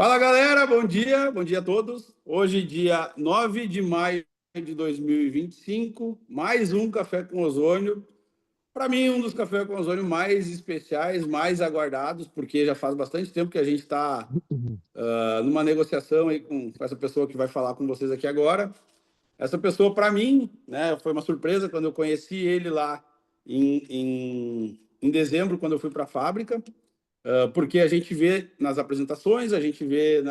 Fala galera, bom dia a todos. Hoje, dia 9 de maio de 2025, mais um Café com Ozônio. Para mim, um dos cafés com ozônio mais especiais, mais aguardados, porque já faz bastante tempo que a gente está Uhum. numa negociação aí com essa pessoa que vai falar com vocês aqui agora. Essa pessoa, para mim, né, foi uma surpresa quando eu conheci ele lá em dezembro, quando eu fui para a fábrica. Porque a gente vê nas apresentações, a gente vê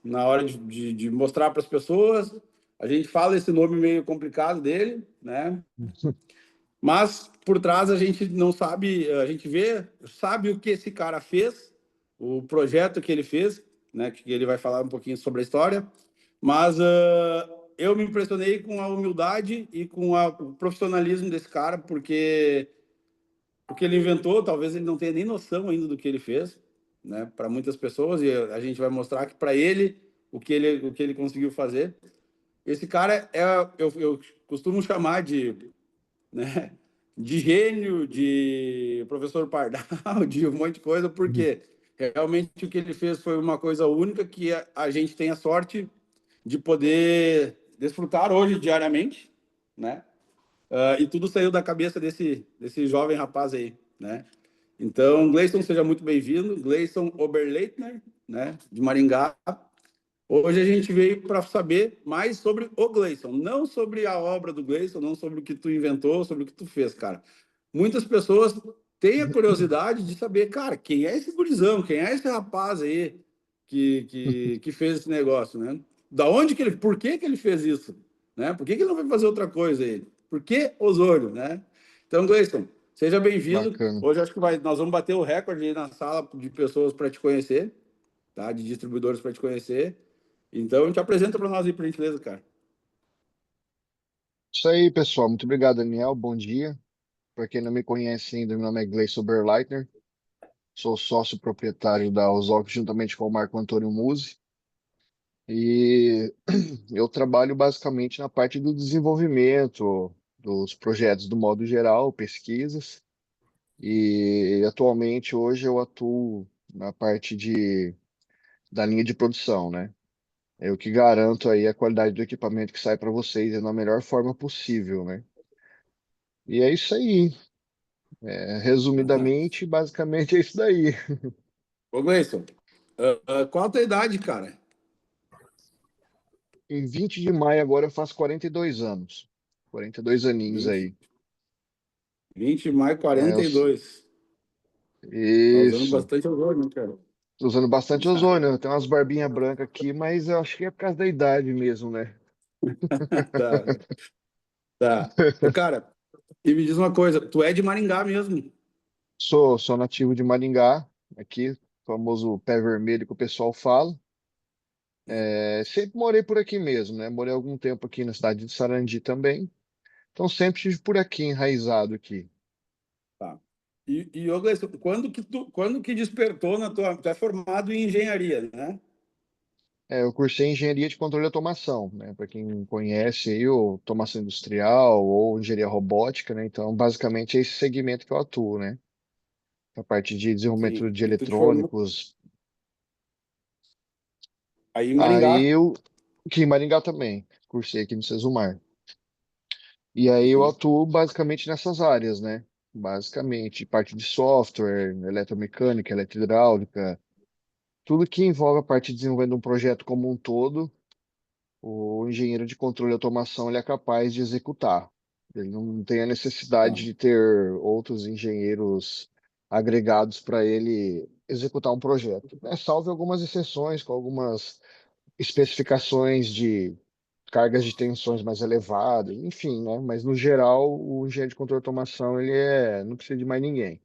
na hora de mostrar para as pessoas, a gente fala esse nome meio complicado dele, né? Mas por trás a gente não sabe, a gente sabe o que esse cara fez, o projeto que ele fez, né? Que ele vai falar um pouquinho sobre a história, mas eu me impressionei com a humildade e com o profissionalismo desse cara, porque ele inventou, talvez ele não tenha nem noção ainda do que ele fez, né? Para muitas pessoas, e a gente vai mostrar que para ele o que ele conseguiu fazer. Esse cara eu costumo chamar né, de gênio, de professor Pardal, de um monte de coisa, porque realmente o que ele fez foi uma coisa única que a gente tem a sorte de poder desfrutar hoje diariamente, né? E tudo saiu da cabeça desse jovem rapaz aí, né? Então, Gleison, seja muito bem-vindo. Gleison Oberleitner, né, de Maringá. Hoje a gente veio para saber mais sobre o Gleison, não sobre a obra do Gleison, não sobre o que tu inventou, sobre o que tu fez, cara. Muitas pessoas têm a curiosidade de saber, cara, quem é esse gurizão, quem é esse rapaz aí que fez esse negócio, né? Da onde que ele, por que ele fez isso, né? Por que ele não vai fazer outra coisa aí? Por que Osório, né? Então, Gleison, seja bem-vindo. Bacana. Hoje acho que nós vamos bater o recorde aí na sala de pessoas para te conhecer, tá? De distribuidores para te conhecer. Então, te apresenta para nós aí, por gentileza, cara. Isso aí, pessoal. Muito obrigado, Daniel. Bom dia. Para quem não me conhece ainda, meu nome é Gleison Oberleitner. Sou sócio proprietário da Ozolc juntamente com o Marco Antônio Musi. E eu trabalho basicamente na parte do desenvolvimento dos projetos do modo geral, pesquisas. E atualmente, hoje, eu atuo na parte da linha de produção, né? Eu que garanto aí a qualidade do equipamento que sai para vocês da melhor forma possível, né? E é isso aí. Resumidamente, basicamente é isso daí. Ô, Gleison, qual a tua idade, cara? Em 20 de maio agora eu faço 42 anos. 42 aninhos 20, aí. 20 de maio, É, eu- 42. Tá usando isso. bastante horror, né, cara? Tô usando bastante ozônio. Tem umas barbinhas brancas aqui, mas eu acho que é por causa da idade mesmo, né? Tá, tá. Ô, cara, e me diz uma coisa, tu é de Maringá mesmo? Sou nativo de Maringá, aqui, famoso pé vermelho que o pessoal fala. Sempre morei por aqui mesmo, né? Morei algum tempo aqui na cidade de Sarandi também. Então sempre estive por aqui, enraizado aqui. Tá. Ô, Gleison, quando que despertou na tua... Tu é formado em engenharia, né? Eu cursei engenharia de controle e automação, né? Para quem conhece aí, o automação industrial ou engenharia robótica, né? Então, basicamente é esse segmento que eu atuo, né? A parte de Sim. desenvolvimento de E tu te formou eletrônicos. aí em Aí Maringá. eu, aqui em Maringá também, cursei aqui no Sesumar. E aí eu Uhum. atuo basicamente nessas áreas, né? Basicamente, parte de software, eletromecânica, eletrohidráulica, tudo que envolve a parte de desenvolvimento de um projeto como um todo. O engenheiro de controle e automação ele é capaz de executar. Ele não tem a Tá. necessidade de ter outros engenheiros agregados para ele executar um projeto, né? Salvo algumas exceções, com algumas especificações de cargas de tensões mais elevadas, enfim, né? Mas no geral, o engenheiro de controle e automação não precisa de mais ninguém.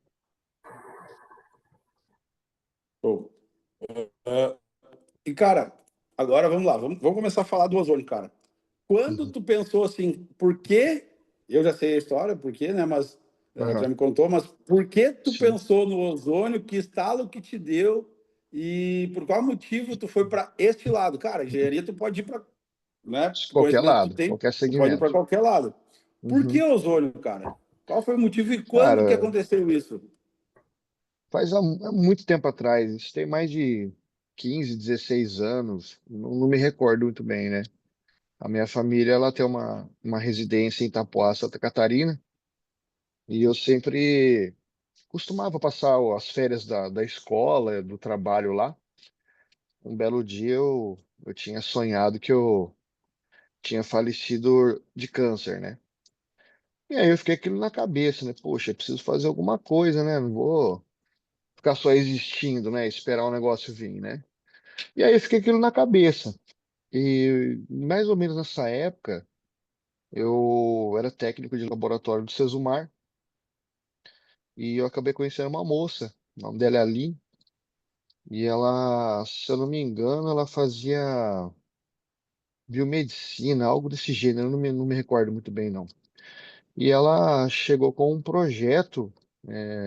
Show. E, cara, agora vamos lá, vamos começar a falar do ozônio, cara. Quando Uhum. tu pensou assim, por que, eu já sei a história, por quê, né, mas tu já Aham, me contou, mas por que tu sim. pensou no ozônio, que estalo que te deu e por qual motivo tu foi para este lado? Cara, engenharia tu pode ir para, né, Qualquer conhecimento tu lado, tem, qualquer tu pode ir para segmento. qualquer lado. Por que Uhum. ozônio, cara? Qual foi o motivo e quando que Cara, aconteceu isso? há muito tempo atrás, isso tem mais de 15, 16 anos, não me recordo muito bem, né? A minha família, ela tem uma residência em Itapoá, Santa Catarina, e eu sempre costumava passar as férias da escola, do trabalho lá. Um belo dia eu tinha sonhado que eu tinha falecido de câncer, né? E aí eu fiquei aquilo na cabeça, né? Poxa, eu preciso fazer alguma coisa, né? Não vou ficar só existindo, né? Esperar o negócio vir, né? E aí eu fiquei aquilo na cabeça. E mais ou menos nessa época, eu era técnico de laboratório do Sesumar e eu acabei conhecendo uma moça, o nome dela é Aline, e ela, se eu não me engano, ela fazia biomedicina, algo desse gênero, eu não me recordo muito bem, não. E ela chegou com um projeto,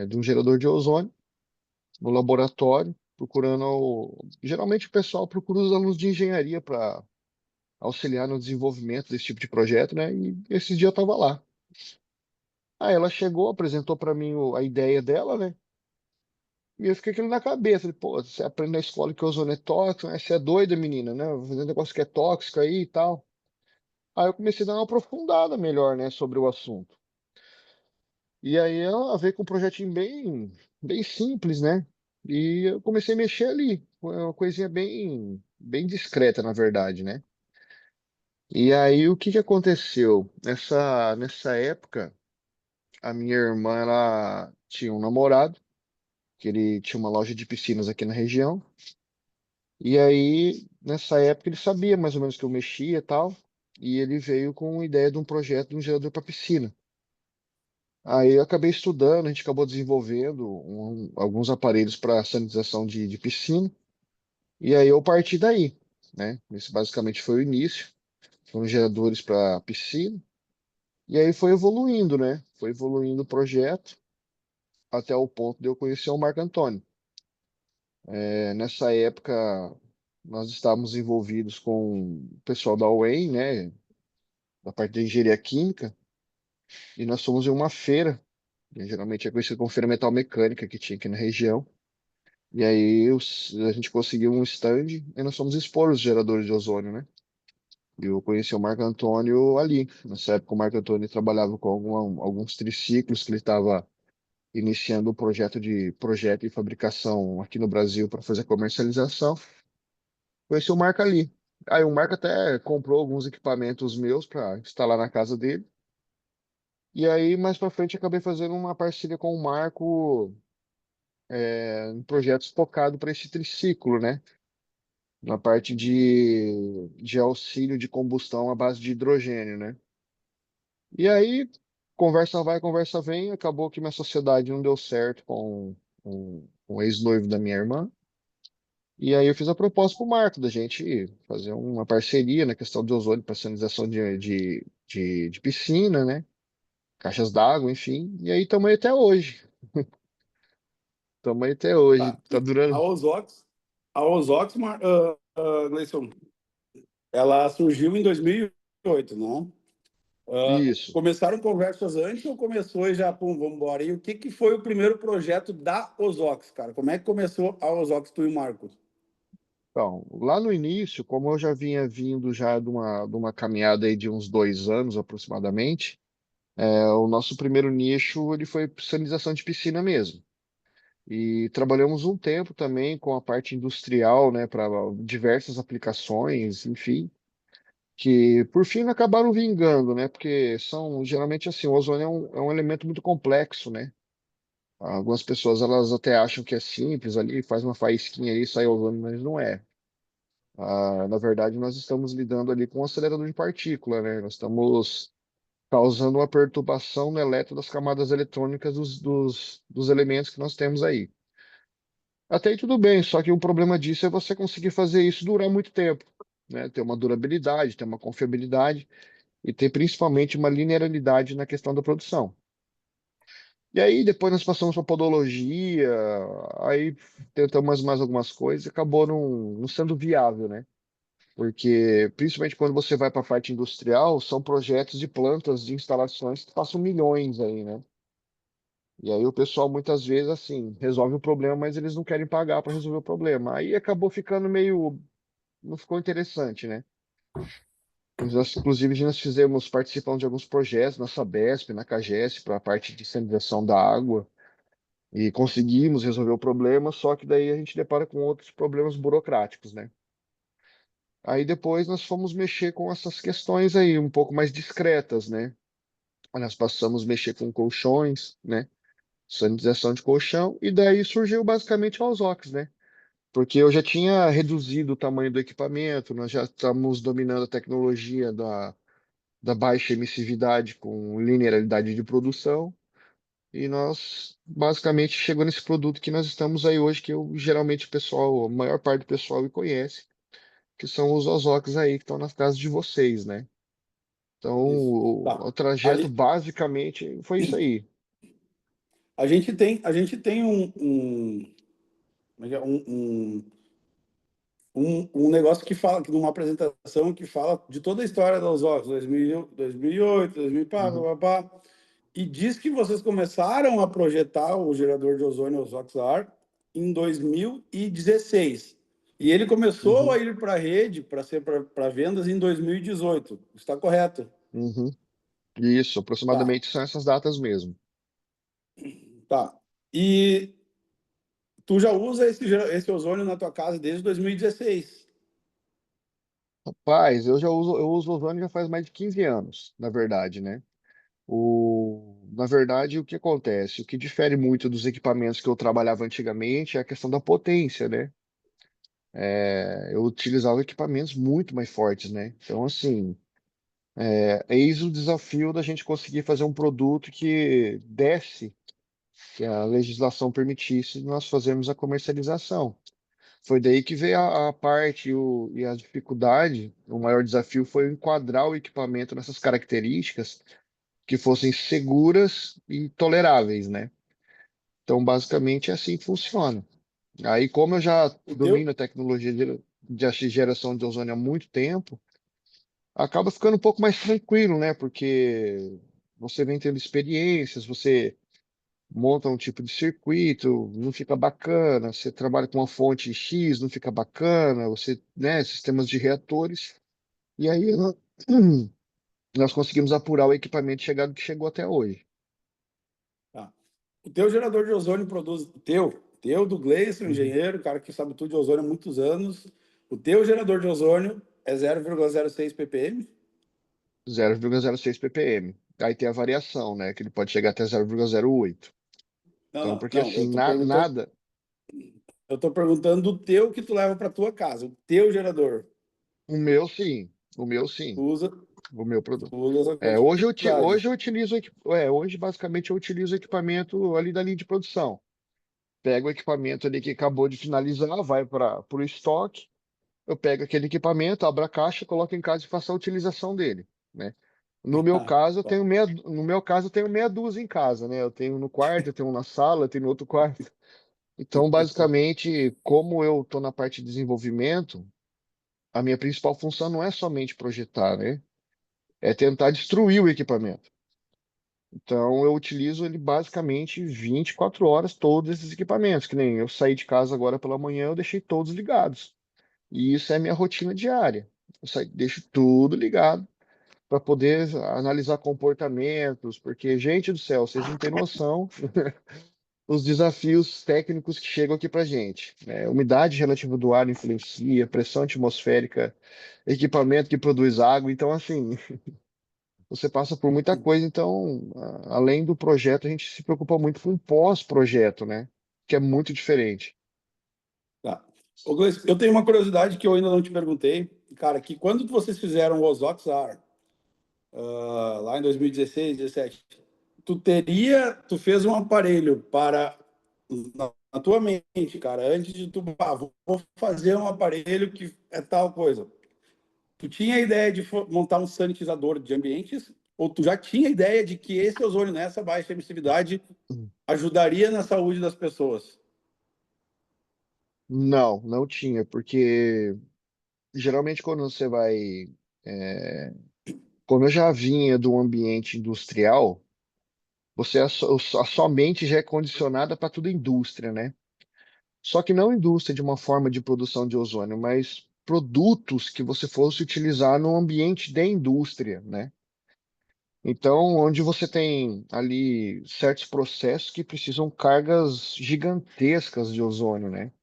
de um gerador de ozônio no laboratório, procurando. Geralmente o pessoal procura os alunos de engenharia para auxiliar no desenvolvimento desse tipo de projeto, né? E esse dia eu estava lá. Aí ela chegou, apresentou para mim a ideia dela, né? E eu fiquei aquilo na cabeça. Falei, pô, você aprende na escola que o ozônio é tóxico, né? Você é doida, menina, né? Vou fazer um negócio que é tóxico aí e tal. Aí eu comecei a dar uma aprofundada melhor, né, sobre o assunto. E aí ela veio com um projetinho bem simples, né? E eu comecei a mexer ali, uma coisinha bem discreta, na verdade, né? E aí o que que aconteceu? Nessa época, a minha irmã, ela tinha um namorado, que ele tinha uma loja de piscinas aqui na região. E aí, nessa época, ele sabia mais ou menos que eu mexia e tal. E ele veio com a ideia de um projeto de um gerador para piscina. Aí eu acabei estudando, a gente acabou desenvolvendo alguns aparelhos para sanitização de piscina, e aí eu parti daí, né? Esse basicamente foi o início, foram geradores para piscina, e aí foi evoluindo, né? Foi evoluindo o projeto até o ponto de eu conhecer o Marco Antônio. Nessa época, nós estávamos envolvidos com o pessoal da UEM, né? Da parte de engenharia química, e nós fomos em uma feira, né, geralmente é conhecida como feira metal mecânica que tinha aqui na região. E aí a gente conseguiu um stand e nós fomos expor os geradores de ozônio, né? E eu conheci o Marco Antônio ali. Nessa época o Marco Antônio trabalhava com alguns triciclos que ele estava iniciando um projeto e fabricação aqui no Brasil para fazer a comercialização. Conheci o Marco ali. Aí o Marco até comprou alguns equipamentos meus para instalar na casa dele. E aí mais para frente acabei fazendo uma parceria com o Marco, em projetos focados para esse triciclo, né? Na parte de auxílio de combustão à base de hidrogênio, né? E aí, conversa vai, conversa vem, acabou que minha sociedade não deu certo com o ex-noivo da minha irmã. E aí eu fiz a proposta pro Marco da gente fazer uma parceria na questão de ozônio para sanitização de piscina, né? Caixas d'água, enfim. E aí estamos aí até hoje. Estamos aí até hoje. Tá. Tá A durando. Ozox, a Ozox, Gleison, ela surgiu em 2008, não? Isso. Começaram conversas antes ou começou e já, pum, vamos embora? E o que, que foi o primeiro projeto da Ozox, cara? Como é que começou a Ozox, tu e o Marcos? Então, lá no início, como eu já vinha vindo já de uma caminhada aí de uns 2 anos aproximadamente, o nosso primeiro nicho ele foi sanitização de piscina mesmo. E trabalhamos um tempo também com a parte industrial, né, para diversas aplicações, enfim, que por fim não acabaram vingando, né, porque são geralmente assim, o ozônio é um elemento muito complexo, né. Algumas pessoas elas até acham que é simples ali, faz uma faísquinha aí, sai ozônio, mas não é. Na verdade, nós estamos lidando ali com um acelerador de partícula, né? Nós estamos causando uma perturbação no elétron das camadas eletrônicas dos elementos que nós temos aí. Até aí tudo bem, só que o problema disso é você conseguir fazer isso durar muito tempo, né? Ter uma durabilidade, ter uma confiabilidade e ter principalmente uma linearidade na questão da produção. E aí depois nós passamos para podologia, aí tentamos mais algumas coisas, e acabou não sendo viável, né? Porque, principalmente quando você vai para a parte industrial, são projetos de plantas, de instalações que passam milhões aí, né? E aí o pessoal muitas vezes assim resolve o problema, mas eles não querem pagar para resolver o problema. Aí acabou ficando meio, não ficou interessante, né? Inclusive, nós fizemos, participamos de alguns projetos na Sabesp, na Cagesp, para a parte de sinalização da água, e conseguimos resolver o problema, só que daí a gente depara com outros problemas burocráticos, né? Aí depois nós fomos mexer com essas questões aí, um pouco mais discretas, né? Nós passamos a mexer com colchões, né? Sanitização de colchão, e daí surgiu basicamente a Osóx, né? Porque eu já tinha reduzido o tamanho do equipamento, nós já estamos dominando a tecnologia da baixa emissividade com linearidade de produção, e nós basicamente chegou nesse produto que nós estamos aí hoje, que eu, geralmente o pessoal, a maior parte do pessoal me conhece, que são os Ozocks aí que estão nas casas de vocês, né? Então, Isso. o Tá. trajeto Ali, basicamente foi isso aí. a gente tem como é que é? Um negócio que fala, que numa apresentação que fala de toda a história da Osório, 2008, 2000, pá, Uhum, pá, pá, pá, e diz que vocês começaram a projetar o gerador de ozônio Ozoxar em 2016. E ele começou a uhum, ir para a rede, para ser para vendas em 2018. Está correto? uhum. Isso, Tá, aproximadamente são essas datas mesmo. tá. E tu já usa esse ozônio na tua casa desde 2016. Rapaz, eu uso ozônio já faz mais de 15 anos, na verdade, né? Na verdade, o que acontece? O que difere muito dos equipamentos que eu trabalhava antigamente é a questão da potência, né? Eu utilizava equipamentos muito mais fortes, né? Então, assim, eis o desafio da gente conseguir fazer um produto que desse, que a legislação permitisse, nós fazermos a comercialização. Foi daí que veio a parte e a dificuldade. O maior desafio foi enquadrar o equipamento nessas características que fossem seguras e toleráveis, né? Então, basicamente, é assim que funciona. Aí, como eu já O teu, domino a tecnologia de geração de ozônio há muito tempo, acaba ficando um pouco mais tranquilo, né? Porque você vem tendo experiências, você monta um tipo de circuito, não fica bacana, você trabalha com uma fonte X, não fica bacana, você, né, sistemas de reatores, e aí nós conseguimos apurar o equipamento chegado que chegou até hoje. tá. O teu gerador de ozônio produz. O teu do Gleison, Uhum. engenheiro, cara que sabe tudo de ozônio há muitos anos. O teu gerador de ozônio é 0,06 ppm. 0,06 ppm. Aí tem a variação, né, que ele pode chegar até 0,08. Não, Então, não, porque não. assim, nada, Eu tô perguntando do teu que tu leva para tua casa. O teu gerador. o meu sim, o meu sim, Tu usa, o meu produto. tu usa essa Hoje quantidade. eu utilizo, hoje basicamente eu utilizo o equipamento ali da linha de produção. Pego o equipamento ali que acabou de finalizar, vai para o estoque, eu pego aquele equipamento, abro a caixa, coloco em casa e faço a utilização dele, né? No meu caso, eu tenho meia dúzia em casa, né? Eu tenho no quarto, eu tenho um na sala, eu tenho no outro quarto. Então, basicamente, como eu estou na parte de desenvolvimento, a minha principal função não é somente projetar, né? É tentar destruir o equipamento. Então, eu utilizo ele basicamente 24 horas, todos esses equipamentos. Que nem eu saí de casa agora pela manhã, eu deixei todos ligados. E isso é minha rotina diária. Deixo tudo ligado para poder analisar comportamentos, porque, gente do céu, vocês não têm noção os desafios técnicos que chegam aqui para gente. Né? Umidade relativa do ar influencia, pressão atmosférica, equipamento que produz água. Então, assim, você passa por muita coisa. Então, além do projeto, a gente se preocupa muito com o pós-projeto, né? Que é muito diferente. Tá. Ô, Gleice, eu tenho uma curiosidade que eu ainda não te perguntei. Cara, que quando vocês fizeram o Ozoxar, lá em 2016, 17, tu fez um aparelho para, na tua mente, cara, antes de tu, vou fazer um aparelho que é tal coisa. Tu tinha a ideia de montar um sanitizador de ambientes? Ou tu já tinha a ideia de que esse ozônio nessa baixa emissividade ajudaria na saúde das pessoas? Não, não tinha, porque geralmente quando você vai. é, Como eu já vinha do ambiente industrial, a sua mente já é condicionada para tudo indústria, né? Só que não indústria de uma forma de produção de ozônio, mas produtos que você fosse utilizar no ambiente de indústria, né? Então, onde você tem ali certos processos que precisam cargas gigantescas de ozônio, né?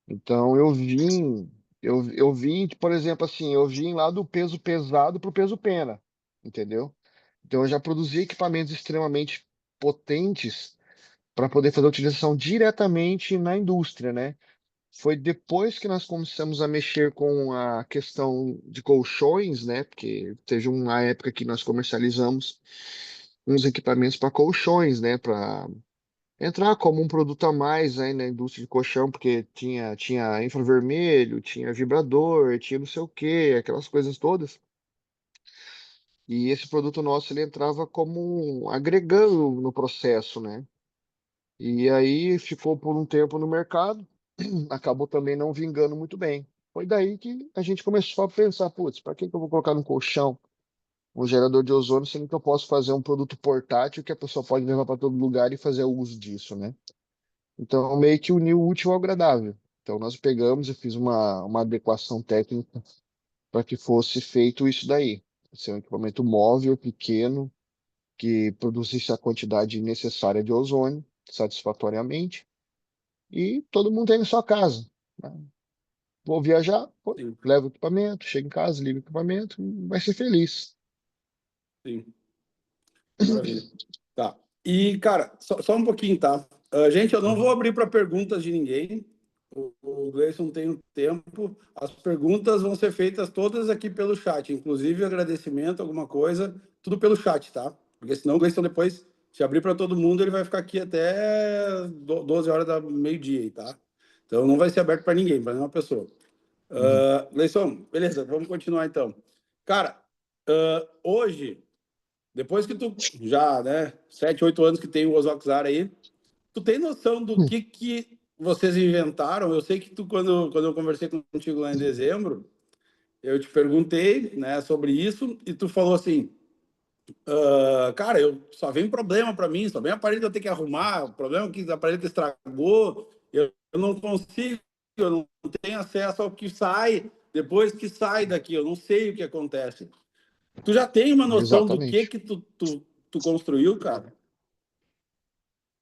Então, eu vim, por exemplo, assim, eu vim lá do peso pesado para o peso pena, entendeu? Então, eu já produzi equipamentos extremamente potentes para poder fazer a utilização diretamente na indústria, né? Foi depois que nós começamos a mexer com a questão de colchões, né? Porque teve uma época que nós comercializamos uns equipamentos para colchões, né? Para entrar como um produto a mais aí na indústria de colchão, porque tinha infravermelho, tinha vibrador, tinha não sei o quê, aquelas coisas todas. E esse produto nosso ele entrava como agregando no processo, né? E aí ficou por um tempo no mercado, acabou também não vingando muito bem. Foi daí que a gente começou a pensar, putz, para que que eu vou colocar no colchão um gerador de ozônio, sendo que eu posso fazer um produto portátil que a pessoa pode levar para todo lugar e fazer uso disso, né? Então, meio que uniu o útil ao agradável. Então, nós pegamos e fiz uma adequação técnica para que fosse feito isso daí. Ser um equipamento móvel, pequeno, que produzisse a quantidade necessária de ozônio satisfatoriamente e todo mundo tem na sua casa, né? Vou viajar, pô, Sim, levo o equipamento, chego em casa, ligo o equipamento, e vai ser feliz. sim. Maravilha. Tá. E, cara, só um pouquinho, tá? Gente, eu não vou Uhum. abrir para perguntas de ninguém. O Gleison tem o tempo. As perguntas vão ser feitas todas aqui pelo chat, inclusive agradecimento, alguma coisa, tudo pelo chat, tá? Porque senão o Gleison depois, se abrir para todo mundo, ele vai ficar aqui até 12 horas da meio-dia, aí, tá? Então não vai ser aberto para ninguém, para nenhuma pessoa. Uhum. Gleison, beleza, vamos continuar então. Cara, hoje. Depois que tu já, né, 7, 8 anos que tem o Ozoxar aí, tu tem noção do que vocês inventaram? Eu sei que tu, quando eu conversei contigo lá em dezembro, eu te perguntei, né, sobre isso e tu falou assim, cara, só vem problema para mim, só vem aparelho que eu tenho que arrumar, o problema é que o aparelho que estragou, eu não consigo, eu não tenho acesso ao que sai, depois que sai daqui, eu não sei o que acontece. Tu já tem uma noção do Exatamente. que tu construiu, cara?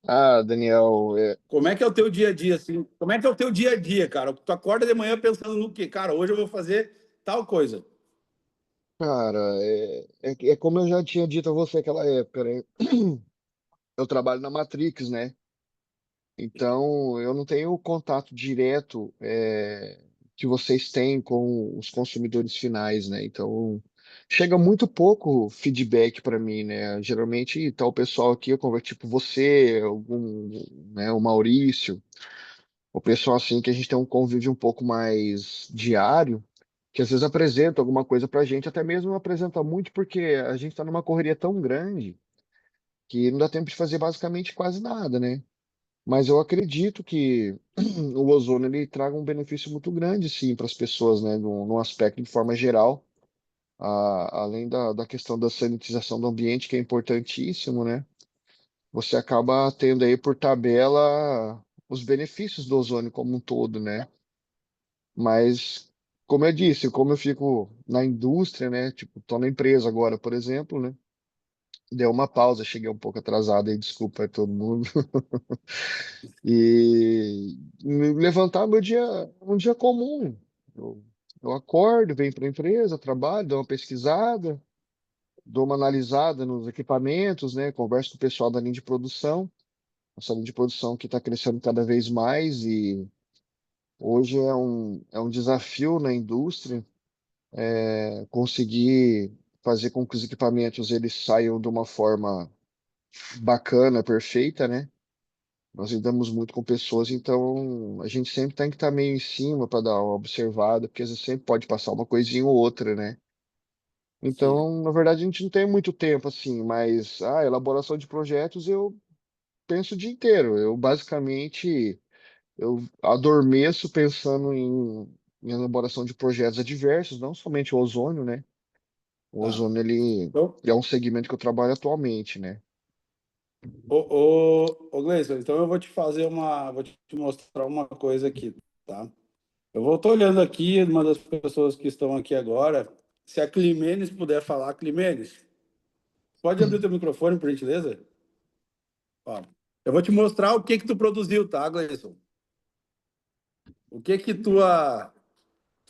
Ah, Daniel, Como é que é o teu dia a dia, assim? Como é que é o teu dia a dia, cara? Tu acorda de manhã pensando no quê? Cara, hoje eu vou fazer tal coisa. cara, é como eu já tinha dito a você naquela época, né? Eu trabalho na Matrix, né? Então, eu não tenho o contato direto que vocês têm com os consumidores finais, né? Então, chega muito pouco feedback para mim, né? Geralmente, tá o pessoal aqui, eu converso, tipo você, algum, né, o Maurício, o pessoal assim que a gente tem um convívio um pouco mais diário, que às vezes apresenta alguma coisa pra gente, até mesmo não apresenta muito porque a gente tá numa correria tão grande que não dá tempo de fazer basicamente quase nada, né? Mas eu acredito que o ozônio ele traga um benefício muito grande, sim, para as pessoas, né, no aspecto de forma geral, além da questão da sanitização do ambiente, que é importantíssimo, né? Você acaba tendo aí por tabela os benefícios do ozônio como um todo, né? Mas, como eu disse, como eu fico na indústria, né? Tipo, tô na empresa agora, por exemplo, né? Deu uma pausa, cheguei um pouco atrasado aí, desculpa aí todo mundo. E levantar meu dia, um dia comum. Eu, eu acordo, venho para a empresa, trabalho, dou uma pesquisada, dou uma analisada nos equipamentos, né? Converso com o pessoal da linha de produção, nossa linha de produção que está crescendo cada vez mais e hoje é um desafio na indústria conseguir fazer com que os equipamentos eles saiam de uma forma bacana, perfeita, né? Nós lidamos muito com pessoas, então a gente sempre tem que estar meio em cima para dar uma observada, porque às vezes sempre pode passar uma coisinha ou outra, né? Sim, Então, na verdade, a gente não tem muito tempo assim, mas a elaboração de projetos eu penso o dia inteiro. Eu basicamente eu adormeço pensando em elaboração de projetos adversos, não somente o ozônio, né? O tá. ozônio ele Então, é um segmento que eu trabalho atualmente, né? Ô, Gleison, então eu vou te vou te mostrar uma coisa aqui, tá? Eu vou estar olhando aqui, uma das pessoas que estão aqui agora, se a Climenes puder falar, Climenes, pode abrir teu microfone, por gentileza? Ó, eu vou te mostrar o que que tu produziu, tá, Gleison? O que que tua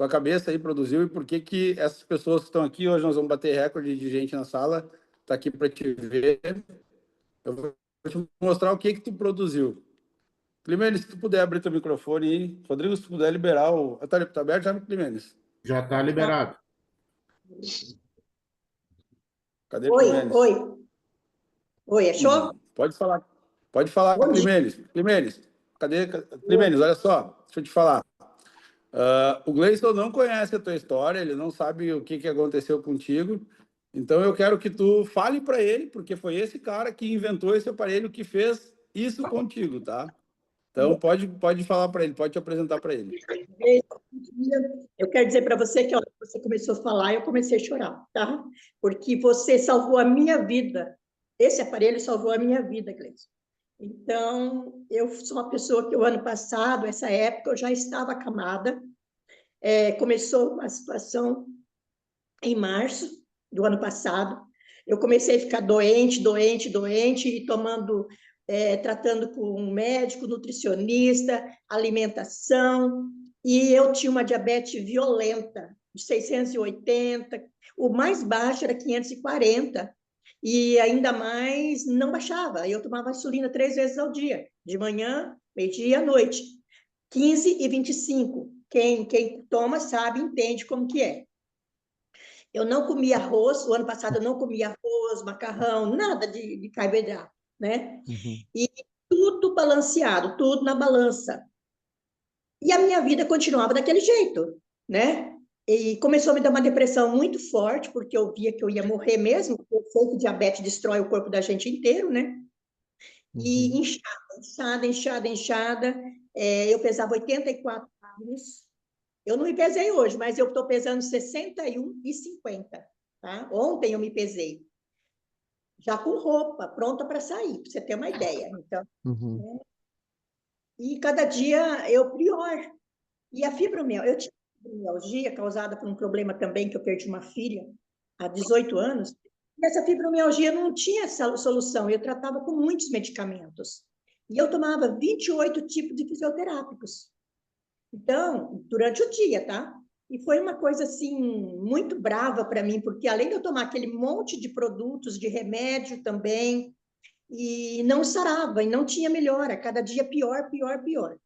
cabeça aí produziu e por que que essas pessoas que estão aqui, hoje nós vamos bater recorde de gente na sala, tá aqui para te ver. Eu vou te mostrar o que que tu produziu. Climenes, se tu puder abrir teu microfone aí. Rodrigo, se tu puder liberar o... Tá aberto já, Climenes? Já está liberado. Cadê Oi, Climenes? oi. Oi, achou? Pode falar. Pode falar, Bom dia. Climenes. Climenes, cadê? Climenes, olha só, deixa eu te falar. O Gleison não conhece a tua história, ele não sabe o que que aconteceu contigo. Então eu quero que tu fale para ele, porque foi esse cara que inventou esse aparelho que fez isso contigo, tá? Então pode falar para ele, pode te apresentar para ele. Eu quero dizer para você que, ó, você começou a falar, eu comecei a chorar, tá? Porque você salvou a minha vida. Esse aparelho salvou a minha vida, Gleison. Então, eu sou uma pessoa que o ano passado, essa época, eu já estava acamada. Começou a situação em março do ano passado. Eu comecei a ficar doente, doente, doente, e tomando, tratando com um médico, nutricionista, alimentação, e eu tinha uma diabetes violenta, de 680, o mais baixo era 540, e ainda mais não baixava. Eu tomava insulina 3 vezes ao dia, de manhã, meio-dia e à noite, 15 e 25. Quem toma sabe, entende como que é. Eu não comia arroz, o ano passado eu não comia arroz, macarrão, nada de carboidrato, né? Uhum. E tudo balanceado, tudo na balança. E a minha vida continuava daquele jeito, né? E começou a me dar uma depressão muito forte, porque eu via que eu ia morrer mesmo, porque eu sei que diabetes destrói o corpo da gente inteiro, né? E Uhum. inchada, inchada, inchada, inchada. Eu pesava 84 quilos. Eu não me pesei hoje, mas eu estou pesando 61 e 50, tá? Ontem eu me pesei, já com roupa, pronta para sair, para você ter uma ideia. Então, Uhum. e cada dia eu pior. E a fibromialgia, eu tinha fibromialgia causada por um problema também, que eu perdi uma filha há 18 anos, e essa fibromialgia não tinha essa solução, eu tratava com muitos medicamentos. E eu tomava 28 tipos de fisioterápicos. Então, durante o dia, tá? E foi uma coisa assim muito brava para mim, porque além de eu tomar aquele monte de produtos, de remédio também, e não sarava, e não tinha melhora, cada dia pior, pior, pior.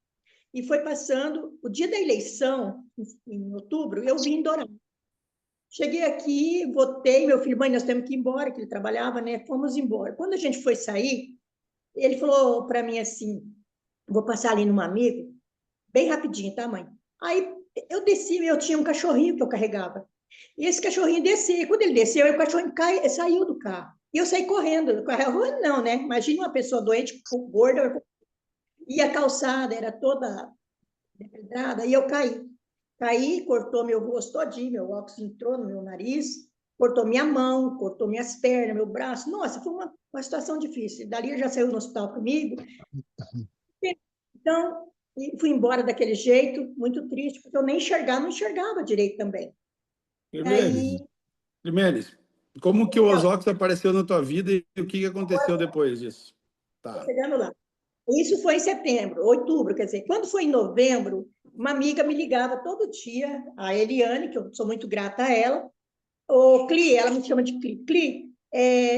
E foi passando, o dia da eleição, em outubro, eu vim em Dourado. Cheguei aqui, votei, meu filho, mãe, nós temos que ir embora, que ele trabalhava, né? Fomos embora. Quando a gente foi sair, ele falou para mim assim, vou passar ali num amigo, bem rapidinho, tá, mãe? Aí eu desci, eu tinha um cachorrinho que eu carregava. E esse cachorrinho desceu. Quando ele desceu, o cachorrinho saiu do carro. E eu saí correndo. Correndo não, né? Imagina uma pessoa doente, gorda, e a calçada era toda depedrada, e eu caí. Caí, cortou meu rosto todinho, meu óculos entrou no meu nariz, cortou minha mão, cortou minhas pernas, meu braço. Nossa, foi uma situação difícil. Dali ele já saiu no hospital comigo. Então, fui embora daquele jeito, muito triste, porque eu nem enxergava, não enxergava direito também. Climenes, Climenes, como que o Ozox apareceu na tua vida e o que que aconteceu depois disso? Estou Tá. chegando lá. Isso foi em setembro, outubro, quer dizer, quando foi em novembro, uma amiga me ligava todo dia, a Eliane, que eu sou muito grata a ela, ô Cli, ela me chama de Cli, Cli,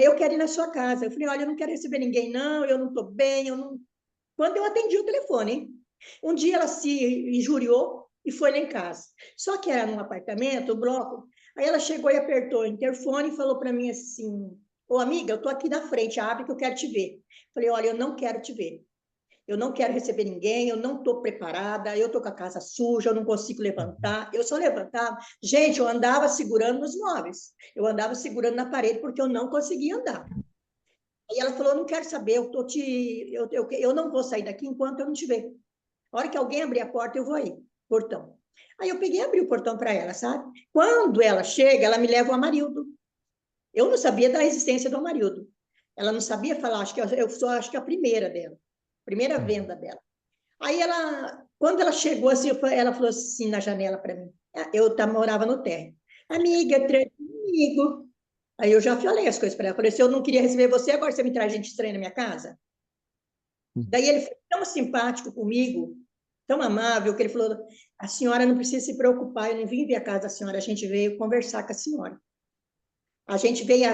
eu quero ir na sua casa. Eu falei, olha, eu não quero receber ninguém, não, eu não estou bem, eu não... Quando eu atendi o telefone, hein? Um dia ela se injuriou e foi lá em casa. Só que era num apartamento, um bloco. Aí ela chegou e apertou o interfone e falou para mim assim: ô amiga, eu tô aqui na frente, abre que eu quero te ver. Falei: olha, eu não quero te ver. Eu não quero receber ninguém, eu não estou preparada, eu estou com a casa suja, eu não consigo levantar. Eu só levantava. Gente, eu andava segurando nos móveis, eu andava segurando na parede porque eu não conseguia andar. Aí ela falou: não quero saber, eu não vou sair daqui enquanto eu não te ver. A hora que alguém abrir a porta, eu vou aí, portão. Aí eu peguei e abri o portão para ela, sabe? Quando ela chega, ela me leva o Amarildo. Eu não sabia da existência do Amarildo. Ela não sabia falar, eu sou acho que a primeira dela, primeira venda dela. Aí quando ela chegou assim, ela falou assim na janela para mim, eu morava no térreo, amiga, treina comigo. Aí eu já falei as coisas para ela, falei, se eu não queria receber você, agora você me traz gente estranha na minha casa? Daí ele foi tão simpático comigo, tão amável, que ele falou, a senhora não precisa se preocupar, eu não vim ver a casa da senhora, a gente veio conversar com a senhora. A gente veio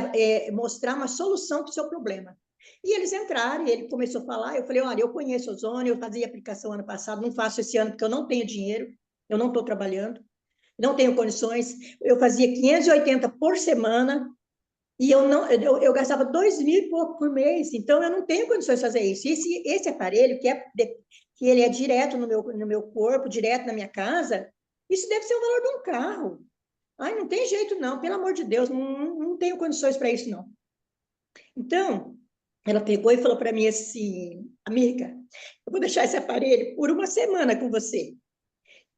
mostrar uma solução para o seu problema. E eles entraram, e ele começou a falar, eu falei, olha, eu conheço ozônio, eu fazia aplicação ano passado, não faço esse ano porque eu não tenho dinheiro, eu não estou trabalhando, não tenho condições, eu fazia 580 por semana, e eu gastava 2.000 e pouco por mês, então eu não tenho condições de fazer isso. Esse aparelho, que ele é direto no meu corpo, direto na minha casa, isso deve ser o valor de um carro. Ai, não tem jeito não, pelo amor de Deus, não tenho condições para isso não. Então, ela pegou e falou para mim assim, amiga, eu vou deixar esse aparelho por uma semana com você.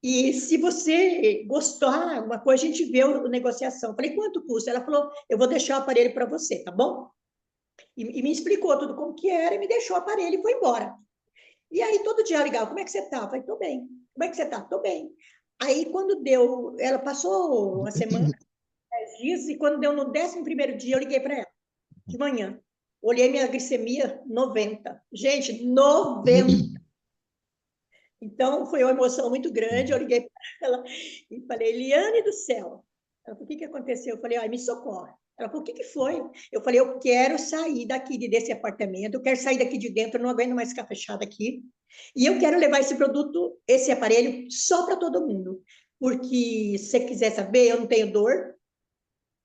E se você gostar, alguma coisa, a gente vê a negociação. Eu falei, quanto custa? Ela falou, eu vou deixar o aparelho para você, tá bom? E me explicou tudo como que era, e me deixou o aparelho e foi embora. E aí, todo dia ela ligava, como é que você tá? Eu falei, tô bem. Como é que você tá? Tô bem. Aí, quando deu, ela passou uma semana, 10 dias, e quando deu no 11º dia, eu liguei para ela, de manhã. Olhei minha glicemia, 90. Gente, 90. Então, foi uma emoção muito grande. Eu liguei para ela e falei, Eliane do céu. Ela falou, o que aconteceu? Eu falei, ai, me socorre. Ela falou, o que foi? Eu falei, eu quero sair daqui desse apartamento, eu quero sair daqui de dentro, eu não aguento mais ficar fechada aqui. E eu quero levar esse produto, esse aparelho, só para todo mundo. Porque, se você quiser saber, eu não tenho dor,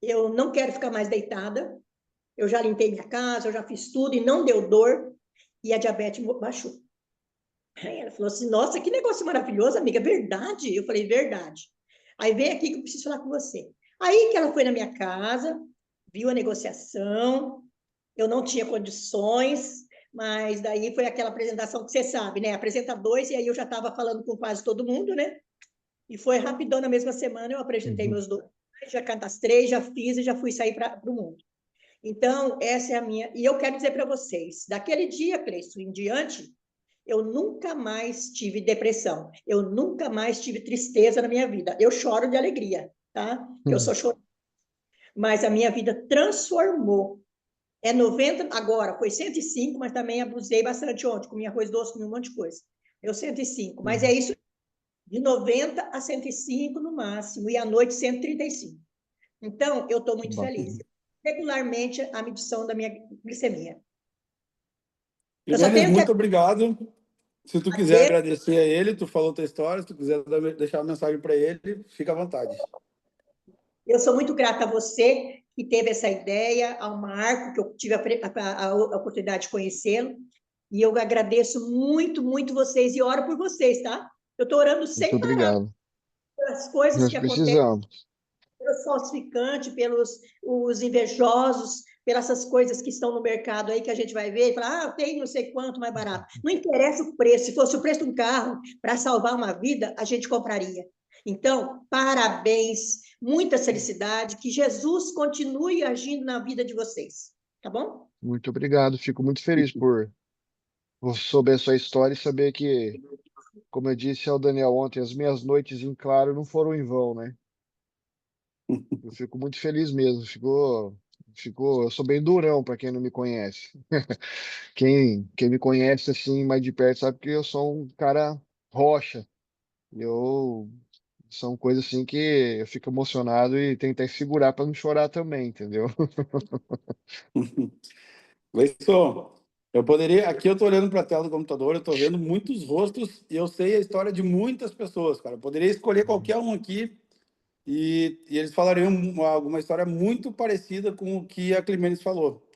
eu não quero ficar mais deitada, eu já limpei minha casa, eu já fiz tudo e não deu dor, e a diabetes baixou. Aí ela falou assim, nossa, que negócio maravilhoso, amiga, verdade? Eu falei, verdade. Aí vem aqui que eu preciso falar com você. Aí que ela foi na minha casa, viu a negociação, eu não tinha condições, mas daí foi aquela apresentação que você sabe, né? Apresenta dois, e aí eu já estava falando com quase todo mundo, né? E foi rapidão, na mesma semana eu apresentei meus dois, já cadastrei, já fiz e já fui sair para o mundo. Então, essa é a minha... E eu quero dizer para vocês, daquele dia, Cleiton, em diante, eu nunca mais tive depressão, eu nunca mais tive tristeza na minha vida. Eu choro de alegria, tá? Eu sou chorona. Mas a minha vida transformou. É 90, agora foi 105, mas também abusei bastante ontem, comi arroz doce, comi um monte de coisa. Eu 105, mas é isso, de 90 a 105 no máximo, e à noite 135. Então, eu estou muito feliz. Regularmente, a medição da minha glicemia. Eu só Eliane, tenho que muito obrigado. Se tu quiser agradecer. agradecer a ele, tu falou tua história, se tu quiser deixar uma mensagem para ele, fica à vontade. Eu sou muito grata a você que teve essa ideia, ao Marco, que eu tive a oportunidade de conhecê-lo, e eu agradeço muito, muito vocês, e oro por vocês, tá? Eu estou orando Muito sem parar obrigado. pelas coisas Nós que acontecem, precisamos. pelos falsificantes, pelos os invejosos, pelas essas coisas que estão no mercado aí que a gente vai ver e falar, tem não sei quanto mais barato. Não interessa o preço, se fosse o preço de um carro para salvar uma vida, a gente compraria. Então, parabéns, muita felicidade, que Jesus continue agindo na vida de vocês, tá bom? Muito obrigado. Fico muito feliz por saber a sua história e saber que, como eu disse ao Daniel ontem, as minhas noites em claro não foram em vão, né? Eu fico muito feliz mesmo. Eu sou bem durão para quem não me conhece. Quem me conhece assim mais de perto sabe que eu sou um cara rocha. Eu São coisas assim que eu fico emocionado e tentar segurar para não chorar também, entendeu? Leison, eu poderia. Aqui eu estou olhando para a tela do computador, eu estou vendo muitos rostos e eu sei a história de muitas pessoas, cara. Eu poderia escolher qualquer um aqui e eles falariam alguma história muito parecida com o que a Clemens falou.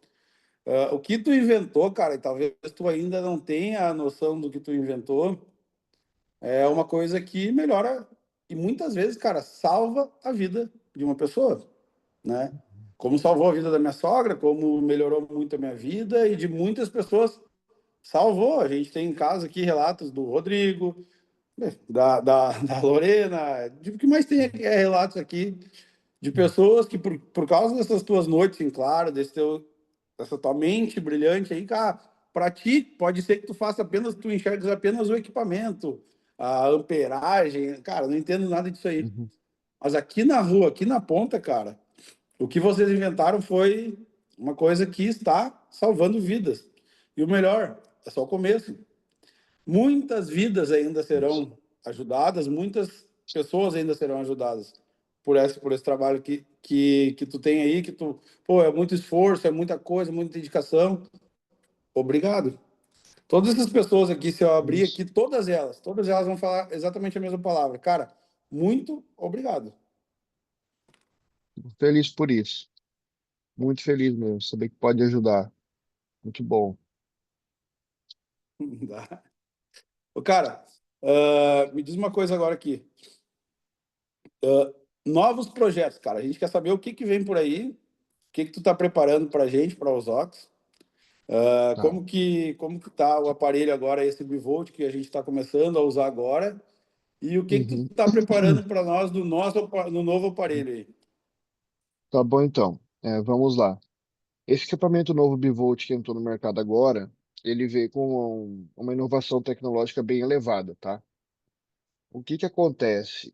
O que tu inventou, cara, e talvez tu ainda não tenha a noção do que tu inventou, é uma coisa que melhora e muitas vezes, cara, salva a vida de uma pessoa, né? Como salvou a vida da minha sogra, como melhorou muito a minha vida e de muitas pessoas salvou. A gente tem em casa aqui relatos do Rodrigo, da Lorena, de o que mais tem aqui é relatos aqui de pessoas que, por causa dessas tuas noites em claro, desse teu essa tua mente brilhante aí, cara, para ti pode ser que tu enxergues apenas o equipamento, a amperagem, cara, não entendo nada disso aí. Uhum. Mas aqui na rua, aqui na ponta, cara, o que vocês inventaram foi uma coisa que está salvando vidas. E o melhor, é só o começo. Muitas vidas ainda Isso. serão ajudadas, muitas pessoas ainda serão ajudadas por esse trabalho que tu tem aí, pô, é muito esforço, é muita coisa, muita dedicação. Obrigado. Todas essas pessoas aqui, se eu abrir Isso. aqui, todas elas vão falar exatamente a mesma palavra. Cara, muito obrigado. Fico feliz por isso. Muito feliz mesmo. Saber que pode ajudar. Muito bom. Ô, cara, me diz uma coisa agora aqui. Novos projetos, cara. A gente quer saber o que vem por aí, o que tu tá preparando pra gente, para os Ox. Tá. Como que tá o aparelho agora, esse Bivolt que a gente está começando a usar agora? E o que tu Uhum. tá preparando para nós no novo aparelho aí? Tá bom, então. Vamos lá. Esse equipamento novo Bivolt que entrou no mercado agora, ele veio com uma inovação tecnológica bem elevada, tá? O que que acontece?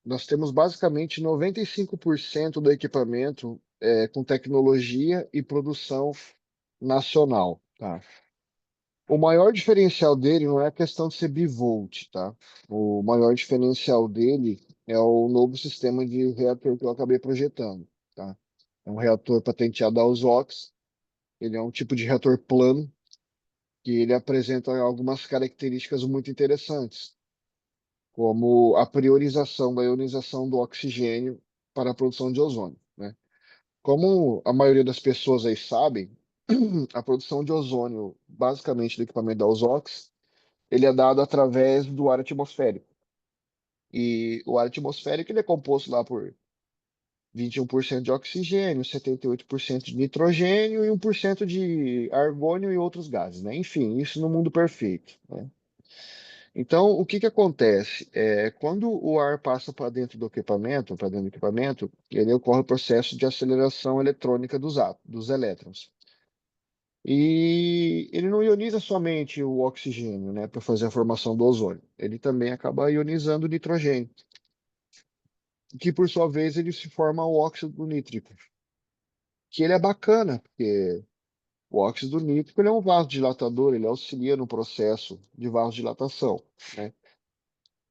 Nós temos basicamente 95% do equipamento com tecnologia e produção nacional, tá? O maior diferencial dele não é a questão de ser bivolt, tá? O maior diferencial dele é o novo sistema de reator que eu acabei projetando, tá? É um reator patenteado da Ausox. Ele é um tipo de reator plano que ele apresenta algumas características muito interessantes, como a priorização da ionização do oxigênio para a produção de ozônio, né? Como a maioria das pessoas aí sabem, a produção de ozônio, basicamente do equipamento da Ausox, ele é dado através do ar atmosférico. E o ar atmosférico ele é composto lá por 21% de oxigênio, 78% de nitrogênio e 1% de argônio e outros gases, né? Enfim, isso no mundo perfeito, né? Então, o que que acontece? Quando o ar passa para dentro do equipamento, ele ocorre o processo de aceleração eletrônica dos átomos, dos elétrons. E ele não ioniza somente o oxigênio, né, para fazer a formação do ozônio. Ele também acaba ionizando o nitrogênio, que por sua vez ele se forma o óxido nítrico, que ele é bacana, porque o óxido nítrico ele é um vasodilatador, ele auxilia no processo de vasodilatação, né?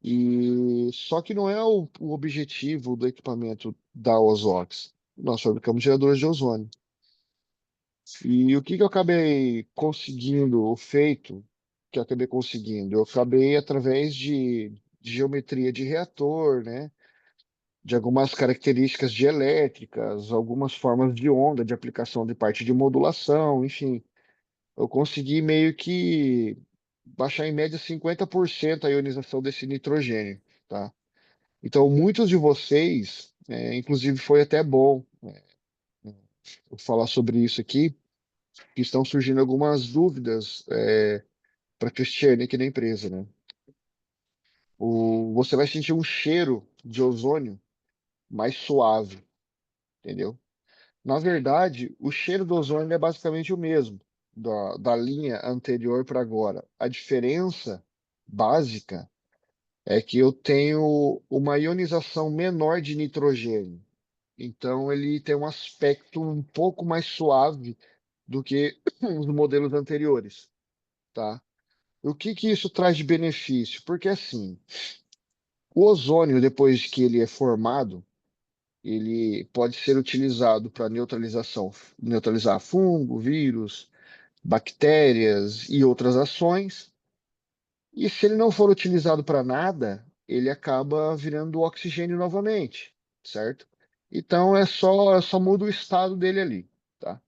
E só que não é o objetivo do equipamento da Ozox. Nós fabricamos geradores de ozônio. E o que que eu acabei conseguindo, o feito que eu acabei conseguindo? Eu acabei através de geometria de reator, né? De algumas características dielétricas, algumas formas de onda, de aplicação de parte de modulação, enfim. Eu consegui meio que baixar em média 50% a ionização desse nitrogênio, tá? Então, muitos de vocês, inclusive foi até bom eu falar sobre isso aqui, que estão surgindo algumas dúvidas para Cristiane aqui na empresa, né? Você vai sentir um cheiro de ozônio mais suave, entendeu? Na verdade, o cheiro do ozônio é basicamente o mesmo da linha anterior para agora. A diferença básica é que eu tenho uma ionização menor de nitrogênio. Então, ele tem um aspecto um pouco mais suave do que os modelos anteriores, tá? O que que isso traz de benefício? Porque assim, o ozônio, depois que ele é formado, ele pode ser utilizado para neutralizar fungo, vírus, bactérias e outras ações. E se ele não for utilizado para nada, ele acaba virando oxigênio novamente, certo? Então é só muda o estado dele ali, tá?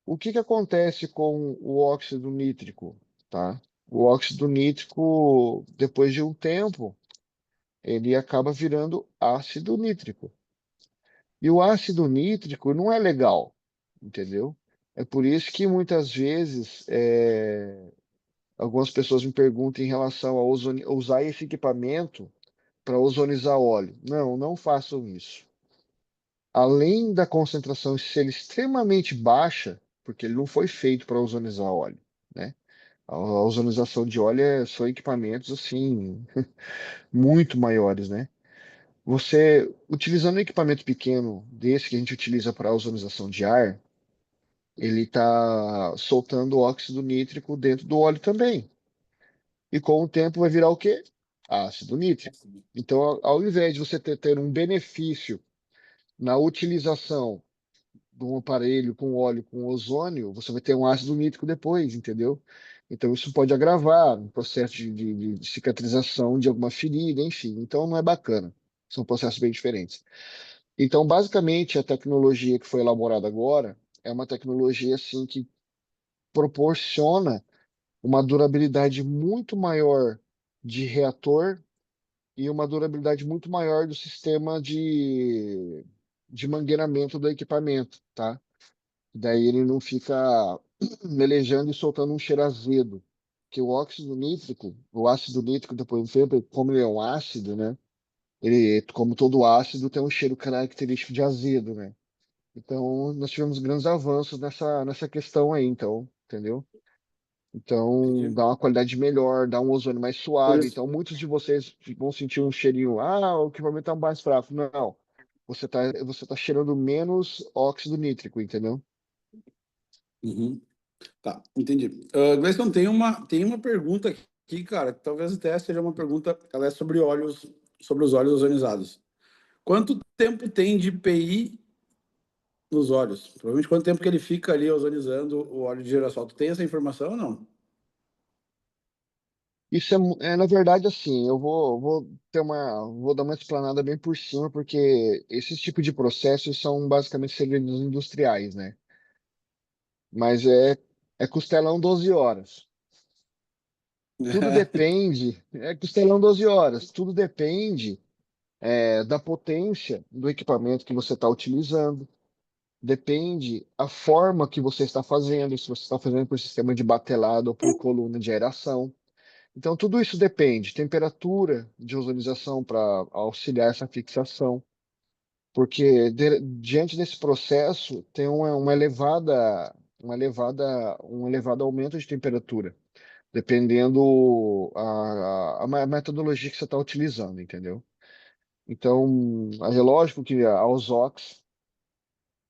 O que que acontece com o óxido nítrico, tá? O óxido nítrico, depois de um tempo, ele acaba virando ácido nítrico. E o ácido nítrico não é legal, entendeu? É por isso que muitas vezes algumas pessoas me perguntam em relação a usar esse equipamento para ozonizar óleo. Não, não façam isso. além da concentração ser extremamente baixa, porque ele não foi feito para ozonizar óleo, né? A ozonização de óleo são equipamentos assim muito maiores, né? Você utilizando um equipamento pequeno desse que a gente utiliza para ozonização de ar, ele está soltando óxido nítrico dentro do óleo também. E com o tempo vai virar o quê? Ácido nítrico. Então, ao invés de você ter um benefício na utilização de um aparelho com óleo com ozônio, você vai ter um ácido nítrico depois, entendeu? Então, isso pode agravar o processo de cicatrização de alguma ferida, enfim. Então, não é bacana. São processos bem diferentes. Então, basicamente, a tecnologia que foi elaborada agora é uma tecnologia assim que proporciona uma durabilidade muito maior de reator e uma durabilidade muito maior do sistema de mangueiramento do equipamento, tá? Daí ele não fica melejando e soltando um cheiro azedo. Que o óxido nítrico, o ácido nítrico, depois do tempo, como ele é um ácido, né? Ele, como todo ácido, tem um cheiro característico de azedo, né? Então, nós tivemos grandes avanços nessa questão aí, então, entendeu? Então, Entendi. dá uma qualidade melhor, dá um ozônio mais Por suave. isso. Então, muitos de vocês vão sentir um cheirinho, o equipamento tá mais fraco. Não, você tá cheirando menos óxido nítrico, entendeu? Uhum. Tá, entendi. Gleison, tem uma pergunta aqui, cara, que talvez até seja uma pergunta, ela é sobre óleos, sobre os óleos ozonizados. Quanto tempo tem de PI nos óleos? Provavelmente quanto tempo que ele fica ali ozonizando o óleo de girassol? Tu tem essa informação ou não? Isso na verdade, assim, vou dar uma explanada bem por cima, porque esses tipos de processos são basicamente segredos industriais, né? Mas é costelão 12 horas. Tudo depende, é costelão 12 horas, tudo depende da potência do equipamento que você está utilizando, depende a forma que você está fazendo, se você está fazendo por sistema de batelado ou por coluna de aeração. Então, tudo isso depende, temperatura de ozonização para auxiliar essa fixação, porque diante desse processo tem um elevado aumento de temperatura, dependendo a metodologia que você está utilizando, entendeu? Então, é lógico que a Ozox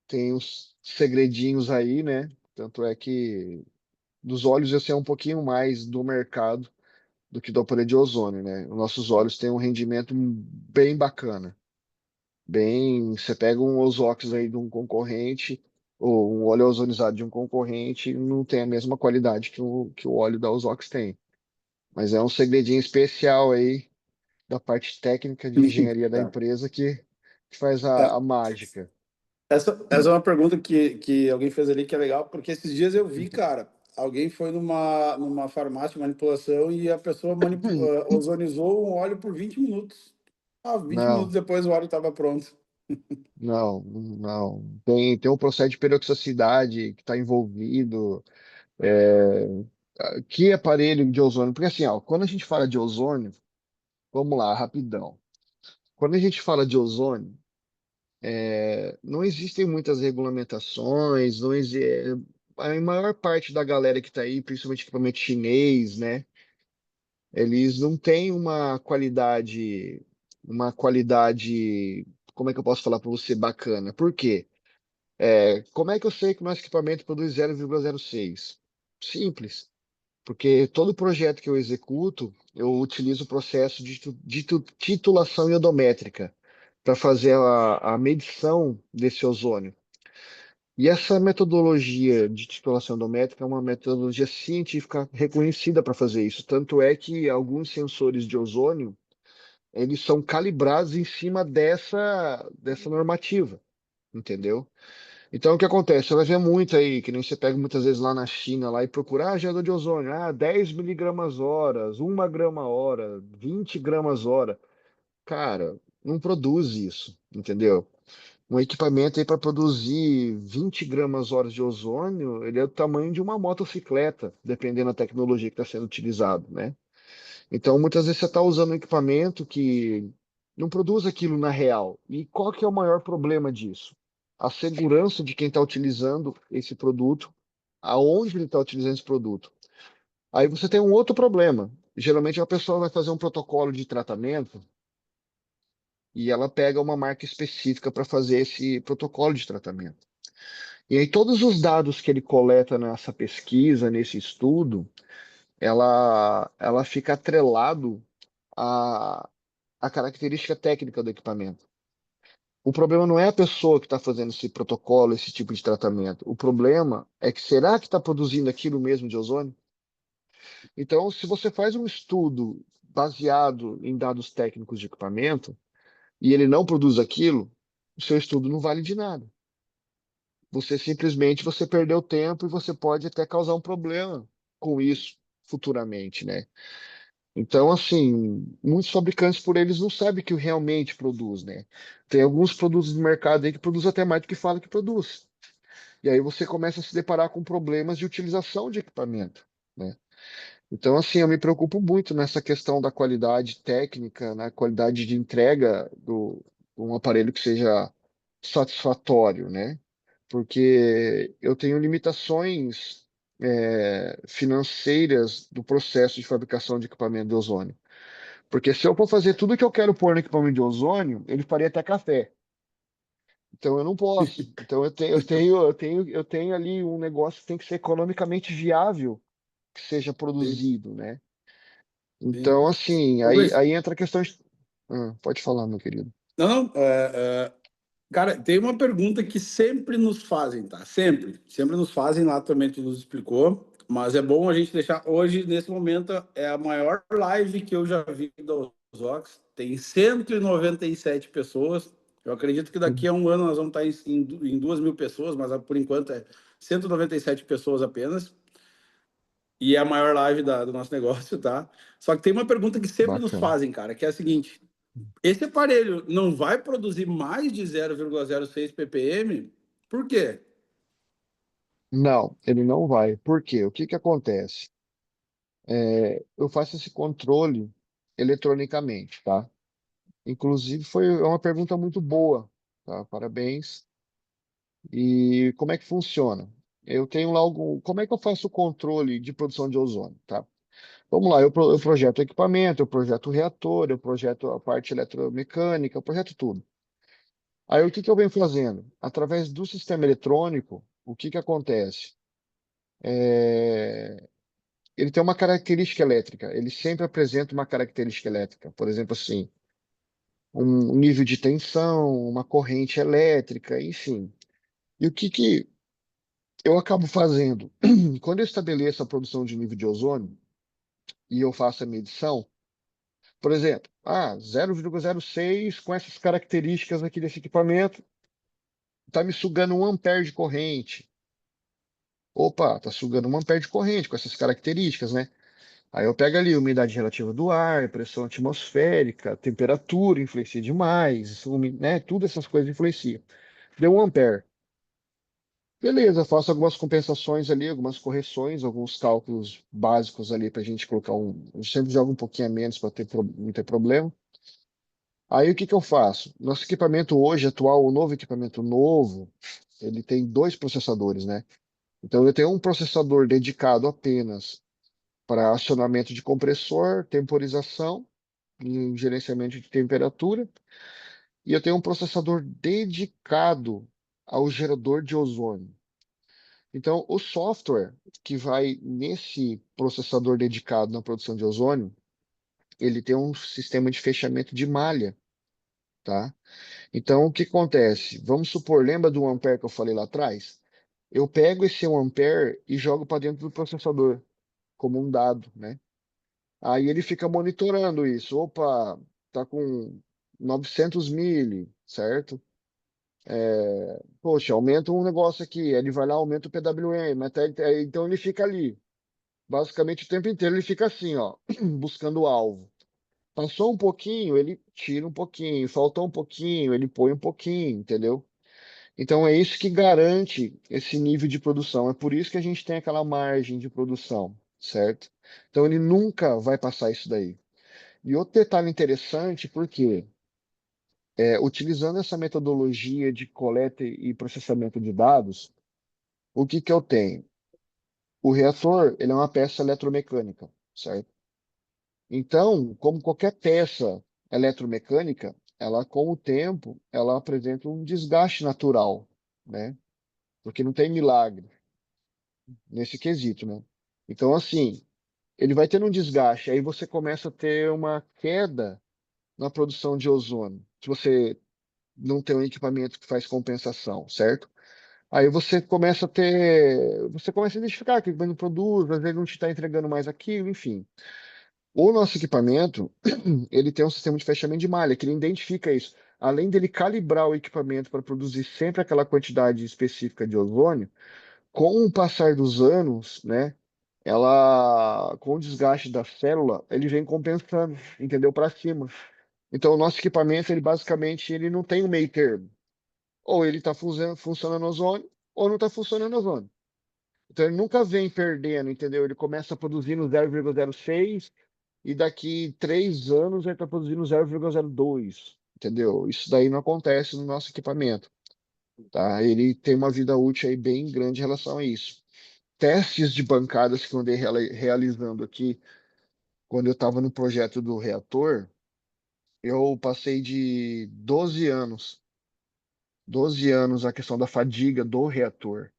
tem uns segredinhos aí, né? Tanto é que dos óleos eu sei um pouquinho mais do mercado do que do aparelho de ozônio, né? Os nossos óleos têm um rendimento bem bacana. Você pega um Ozox aí de um concorrente, ou um óleo ozonizado de um concorrente, não tem a mesma qualidade que o óleo da Ozox tem. Mas é um segredinho especial aí da parte técnica de engenharia da Tá. empresa que faz É, a mágica. essa é uma pergunta que alguém fez ali que é legal, porque esses dias eu vi, cara, alguém foi numa farmácia de manipulação e a pessoa ozonizou um óleo por 20 minutos. 20 minutos Não, depois o óleo estava pronto. não, não. Tem um processo de peroxidacidade que está envolvido. é, que aparelho de ozônio? Porque assim, ó, quando a gente fala de ozônio, vamos lá, rapidão. Quando a gente fala de ozônio, não existem muitas regulamentações, a maior parte da galera que está aí, principalmente equipamento chinês, né? Eles não têm uma qualidade, como é que eu posso falar para você, bacana? Por quê? Como é que eu sei que o nosso equipamento produz 0,06? Simples, porque todo projeto que eu executo, eu utilizo o processo de titulação iodométrica para fazer a medição desse ozônio. E essa metodologia de titulação iodométrica é uma metodologia científica reconhecida para fazer isso. Tanto é que alguns sensores de ozônio, eles são calibrados em cima dessa normativa, entendeu? Então, o que acontece? Você vai ver muito aí, que nem você pega muitas vezes lá na China lá e procura, gerador de ozônio, 10 miligramas horas, 1 grama hora, 20 gramas hora. Cara, não produz isso, entendeu? Um equipamento aí para produzir 20 gramas horas de ozônio, ele é do tamanho de uma motocicleta, dependendo da tecnologia que está sendo utilizado, né? Então, muitas vezes você está usando um equipamento que não produz aquilo na real. E qual que é o maior problema disso? A segurança de quem está utilizando esse produto, aonde ele está utilizando esse produto. Aí você tem um outro problema. Geralmente a pessoa vai fazer um protocolo de tratamento e ela pega uma marca específica para fazer esse protocolo de tratamento. E aí todos os dados que ele coleta nessa pesquisa, nesse estudo, ela fica atrelado à, à característica técnica do equipamento. O problema não é a pessoa que está fazendo esse protocolo, esse tipo de tratamento. O problema é que será que está produzindo aquilo mesmo de ozônio? Então, se você faz um estudo baseado em dados técnicos de equipamento e ele não produz aquilo, o seu estudo não vale de nada. Você perdeu tempo e você pode até causar um problema com isso futuramente, né? Então, assim, muitos fabricantes por eles não sabem o que realmente produz, né? Tem alguns produtos no mercado aí que produzem até mais do que fala que produz. E aí você começa a se deparar com problemas de utilização de equipamento, né? Então, assim, eu me preocupo muito nessa questão da qualidade técnica, na qualidade de entrega de um aparelho que seja satisfatório, né? Porque eu tenho limitações, financeiras do processo de fabricação de equipamento de ozônio. Porque se eu for fazer tudo que eu quero pôr no equipamento de ozônio, ele faria até café. Então eu não posso. Então eu tenho ali um negócio que tem que ser economicamente viável que seja Sim, produzido, né? sim. Então, assim, Ô, Gleice, aí entra a questão. Pode falar, meu querido. não, cara, tem uma pergunta que sempre nos fazem, tá? Sempre nos fazem, lá também tu nos explicou, mas é bom a gente deixar hoje, nesse momento, é a maior live que eu já vi da Ozox, tem 197 pessoas, eu acredito que daqui a um ano nós vamos estar em 2.000 pessoas, mas por enquanto é 197 pessoas apenas, e é a maior live do nosso negócio, tá? Só que tem uma pergunta que sempre nos Bacana. fazem, cara, que é a seguinte: esse aparelho não vai produzir mais de 0,06 ppm? Por quê? Não, ele não vai. Por quê? O que que acontece? Eu faço esse controle eletronicamente, tá? Inclusive, foi uma pergunta muito boa, tá? Parabéns. E como é que funciona? Eu tenho lá algum. Como é que eu faço o controle de produção de ozônio, tá? Vamos lá, eu projeto o equipamento, eu projeto o reator, eu projeto a parte eletromecânica, eu projeto tudo. Aí o que que eu venho fazendo? Através do sistema eletrônico, o que que acontece? É, Ele tem uma característica elétrica, ele sempre apresenta uma característica elétrica. Por exemplo, assim, um nível de tensão, uma corrente elétrica, enfim. E o que que eu acabo fazendo? Quando eu estabeleço a produção de nível de ozônio e eu faço a medição, por exemplo, 0,06 com essas características aqui desse equipamento, está me sugando 1 ampere de corrente. Opa, está sugando 1 ampere de corrente com essas características, né? Aí eu pego ali umidade relativa do ar, pressão atmosférica, temperatura influencia demais, né? Tudo essas coisas influenciam. Deu 1 ampere. Beleza, faço algumas compensações ali, algumas correções, alguns cálculos básicos ali para a gente colocar um. Eu sempre jogo um pouquinho a menos para não ter problema. Aí o que que eu faço? Nosso equipamento hoje, atual, o novo equipamento novo, ele tem 2 processadores, né? Então eu tenho um processador dedicado apenas para acionamento de compressor, temporização e gerenciamento de temperatura, e eu tenho um processador dedicado ao gerador de ozônio. Então, o software que vai nesse processador dedicado na produção de ozônio, ele tem um sistema de fechamento de malha, tá? Então, o que acontece? Vamos supor, lembra do 1 ampere que eu falei lá atrás? Eu pego esse 1 ampere e jogo para dentro do processador, como um dado, né? Aí ele fica monitorando isso. Opa, tá com 900 mili, certo? Poxa, aumenta um negócio aqui. Ele vai lá, aumenta o PWM. Então ele fica ali. Basicamente o tempo inteiro ele fica assim, ó, buscando o alvo. Passou um pouquinho, ele tira um pouquinho. Faltou um pouquinho, ele põe um pouquinho, entendeu? Então é isso que garante esse nível de produção. É por isso que a gente tem aquela margem de produção, certo? Então ele nunca vai passar isso daí. E outro detalhe interessante, por quê? Utilizando essa metodologia de coleta e processamento de dados, o que que eu tenho? O reator, ele é uma peça eletromecânica, certo? Então, como qualquer peça eletromecânica, ela com o tempo, ela apresenta um desgaste natural, né? Porque não tem milagre nesse quesito, né? Então, assim, ele vai tendo um desgaste, aí você começa a ter uma queda na produção de ozônio. Se você não tem um equipamento que faz compensação, certo? Aí você começa a identificar que o equipamento produz, às vezes não te está entregando mais aquilo, enfim. O nosso equipamento, ele tem um sistema de fechamento de malha, que ele identifica isso. Além dele calibrar o equipamento para produzir sempre aquela quantidade específica de ozônio, com o passar dos anos, né, com o desgaste da célula, ele vem compensando, entendeu? Para cima. Então, o nosso equipamento, ele basicamente, ele não tem um meio termo. Ou ele está funcionando ozônio, ou não está funcionando ozônio. Então, ele nunca vem perdendo, entendeu? Ele começa produzindo 0,06 e daqui 3 anos ele está produzindo 0,02, entendeu? Isso daí não acontece no nosso equipamento, tá? Ele tem uma vida útil aí bem grande em relação a isso. Testes de bancadas que eu andei realizando aqui, quando eu estava no projeto do reator, eu passei de 12 anos a questão da fadiga do reator.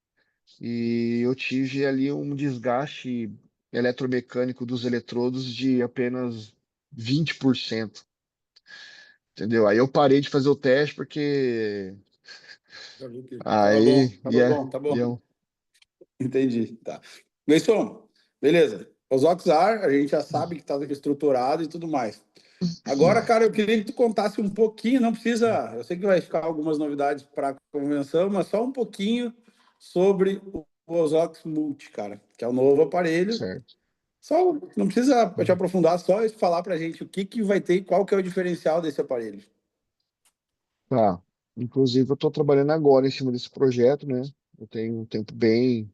E eu tive ali um desgaste eletromecânico dos eletrodos de apenas 20%, entendeu? Aí eu parei de fazer o teste porque Já vi que tava bom, aí tava bom, tá bom. ia. Entendi, tá. Gleison, beleza. Os Oxar, a gente já sabe que tá estruturado e tudo mais. Agora, cara, eu queria que tu contasse um pouquinho, não precisa, eu sei que vai ficar algumas novidades para a convenção, mas só um pouquinho sobre o Ozox Multi, cara, que é o novo aparelho. Certo. Só não precisa te aprofundar, só falar para a gente o que que vai ter e qual que é o diferencial desse aparelho. Tá. Inclusive, eu estou trabalhando agora em cima desse projeto, né? Eu tenho um tempo bem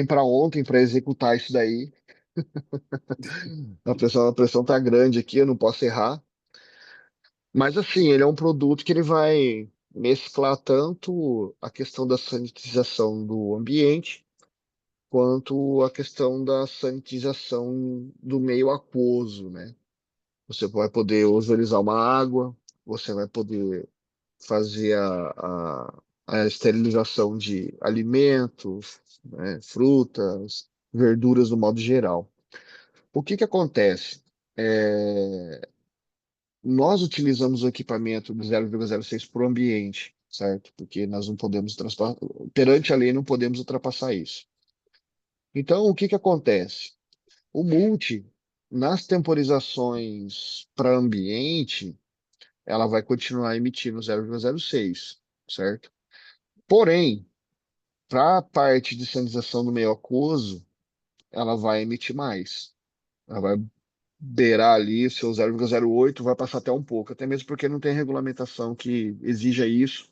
para ontem para executar isso daí. A pressão tá grande aqui, eu não posso errar. Mas assim, ele é um produto que ele vai mesclar tanto a questão da sanitização do ambiente, quanto a questão da sanitização do meio aquoso, né? Você vai poder ozonizar uma água, você vai poder fazer a esterilização de alimentos, né, frutas, verduras no modo geral. O que que acontece? É, Nós utilizamos o equipamento do 0,06 para o ambiente, certo? Porque nós não podemos perante a lei não podemos ultrapassar isso. Então, o que que acontece? O multi, nas temporizações para ambiente, ela vai continuar emitindo 0,06, certo? Porém, para a parte de sinalização do meio aquoso, ela vai emitir mais. Ela vai beirar ali o seu 0,08, vai passar até um pouco, até mesmo porque não tem regulamentação que exija isso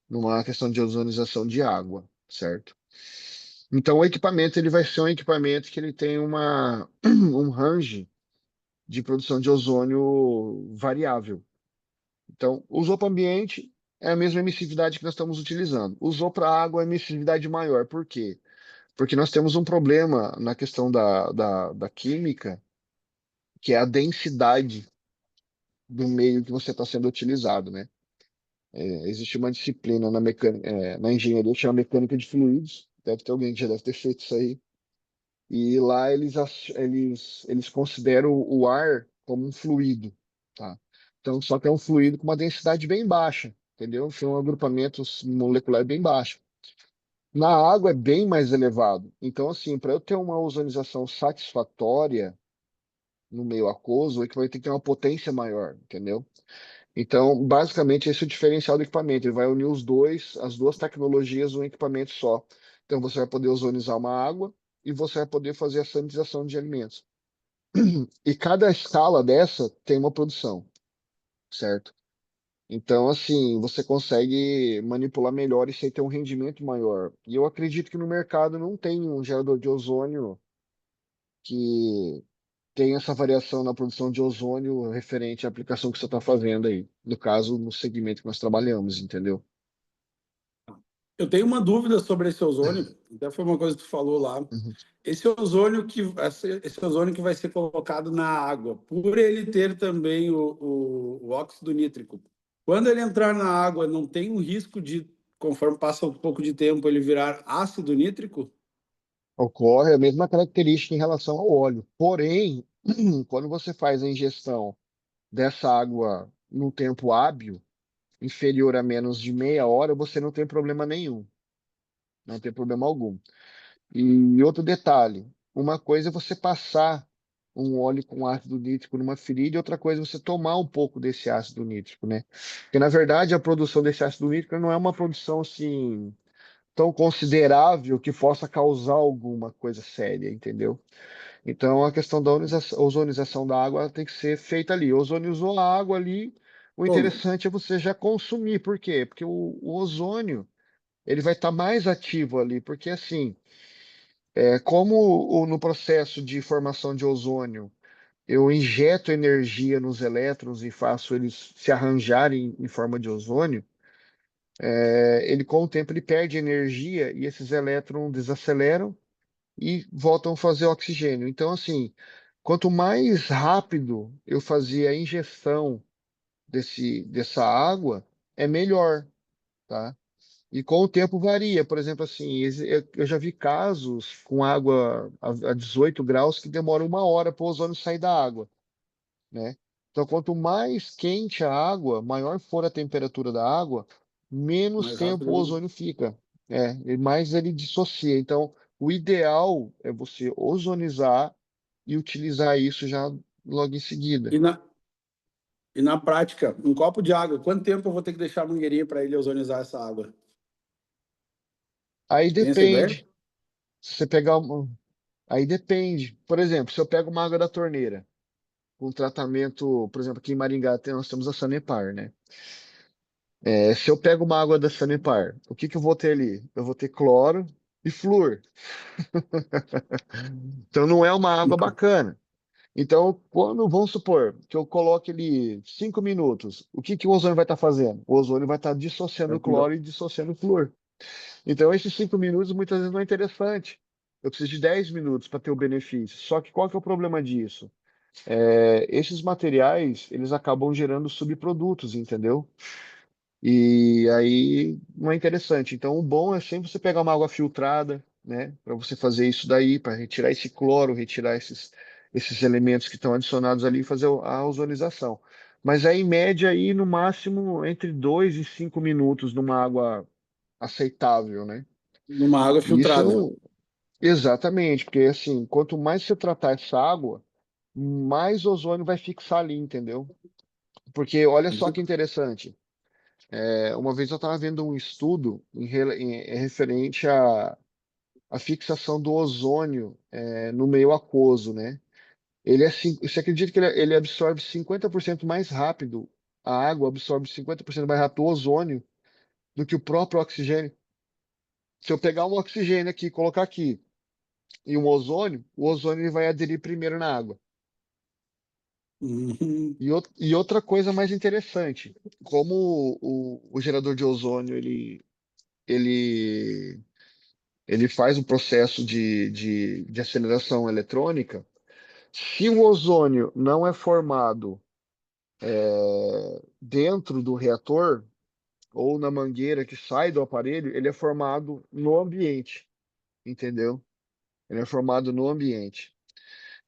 numa questão de ozonização de água, certo? Então, o equipamento ele vai ser um equipamento que ele tem um range de produção de ozônio variável. Então, usou para o ambiente, é a mesma emissividade que nós estamos utilizando. Usou para água, é emissividade maior. Por quê? Porque nós temos um problema na questão da química, que é a densidade do meio que você está sendo utilizado, né? Existe uma disciplina na engenharia que chama mecânica de fluidos. Deve ter alguém que já deve ter feito isso aí. E lá eles consideram o ar como um fluido, tá? Então, só que é um fluido com uma densidade bem baixa, entendeu? Tem um agrupamento molecular bem baixo. Na água é bem mais elevado. Então, assim, para eu ter uma ozonização satisfatória no meio aquoso, o equipamento tem que ter uma potência maior, entendeu? Então, basicamente, esse é o diferencial do equipamento. Ele vai unir as duas tecnologias num equipamento só. Então, você vai poder ozonizar uma água e você vai poder fazer a sanitização de alimentos. E cada escala dessa tem uma produção, certo? Então, assim, você consegue manipular melhor isso aí ter um rendimento maior. E eu acredito que no mercado não tem um gerador de ozônio que tem essa variação na produção de ozônio referente à aplicação que você está fazendo aí. No caso, no segmento que nós trabalhamos, entendeu? Eu tenho uma dúvida sobre esse ozônio, até foi uma coisa que tu falou lá. Uhum. Esse ozônio que vai ser colocado na água, por ele ter também o óxido nítrico, quando ele entrar na água, não tem um risco de, conforme passa um pouco de tempo, ele virar ácido nítrico? Ocorre a mesma característica em relação ao óleo. Porém, quando você faz a ingestão dessa água num tempo hábil, inferior a menos de meia hora, você não tem problema nenhum. Não tem problema algum. E outro detalhe, uma coisa é você passar um óleo com ácido nítrico numa ferida e outra coisa é você tomar um pouco desse ácido nítrico, né? Porque, na verdade, a produção desse ácido nítrico não é uma produção, assim, tão considerável que possa causar alguma coisa séria, entendeu? Então, a questão da ozonização da água tem que ser feita ali. Ozonizou a água ali, o Como? interessante é você já consumir. Por quê? Porque o ozônio, ele vai estar mais ativo ali, porque assim, como no processo de formação de ozônio, eu injeto energia nos elétrons e faço eles se arranjarem em forma de ozônio, ele com o tempo ele perde energia e esses elétrons desaceleram e voltam a fazer oxigênio. Então, assim, quanto mais rápido eu fazia a ingestão dessa água, é melhor, tá? E com o tempo varia. Por exemplo, assim, eu já vi casos com água a 18 graus que demora uma hora para o ozônio sair da água, né? Então, quanto mais quente a água, maior for a temperatura da água, menos Mais tempo o rápido. ozônio fica. E mais ele dissocia. Então, o ideal é você ozonizar e utilizar isso já logo em seguida. E na, e na prática, um copo de água, quanto tempo eu vou ter que deixar a mangueirinha para ele ozonizar essa água? Aí Tem essa ideia? depende. Se você pegar Aí depende. Por exemplo, se eu pego uma água da torneira, com tratamento, por exemplo, aqui em Maringá nós temos a Sanepar, né? Se eu pego uma água da Sanepar, o que que eu vou ter ali? Eu vou ter cloro e flúor. Então não é uma água bacana. Então, vamos supor que eu coloque ali 5 minutos, o que que o ozônio vai estar fazendo? O ozônio vai estar dissociando o cloro e dissociando o flúor. Então, esses 5 minutos muitas vezes não é interessante. Eu preciso de 10 minutos para ter o benefício. Só que qual que é o problema disso? Esses materiais, eles acabam gerando subprodutos, entendeu? E aí não é interessante. Então, o bom é sempre você pegar uma água filtrada, né, para você fazer isso daí, para retirar esse cloro, retirar esses elementos que estão adicionados ali e fazer a ozonização. Mas aí, em média, aí, no máximo, entre 2 e 5 minutos numa água aceitável, né? Numa água E isso filtrada. exatamente, porque assim, quanto mais você tratar essa água, mais ozônio vai fixar ali, entendeu? Porque olha só que interessante. Uma vez eu estava vendo um estudo referente à fixação do ozônio no meio aquoso, né? Você acredita que ele absorve 50% mais rápido, a água absorve 50% mais rápido o ozônio do que o próprio oxigênio? Se eu pegar um oxigênio aqui e colocar aqui e um ozônio, o ozônio ele vai aderir primeiro na água. Uhum. E outra coisa mais interessante, como o gerador de ozônio ele, ele faz o processo de aceleração eletrônica, se o ozônio não é formado dentro do reator ou na mangueira que sai do aparelho, ele é formado no ambiente, entendeu? Ele é formado no ambiente.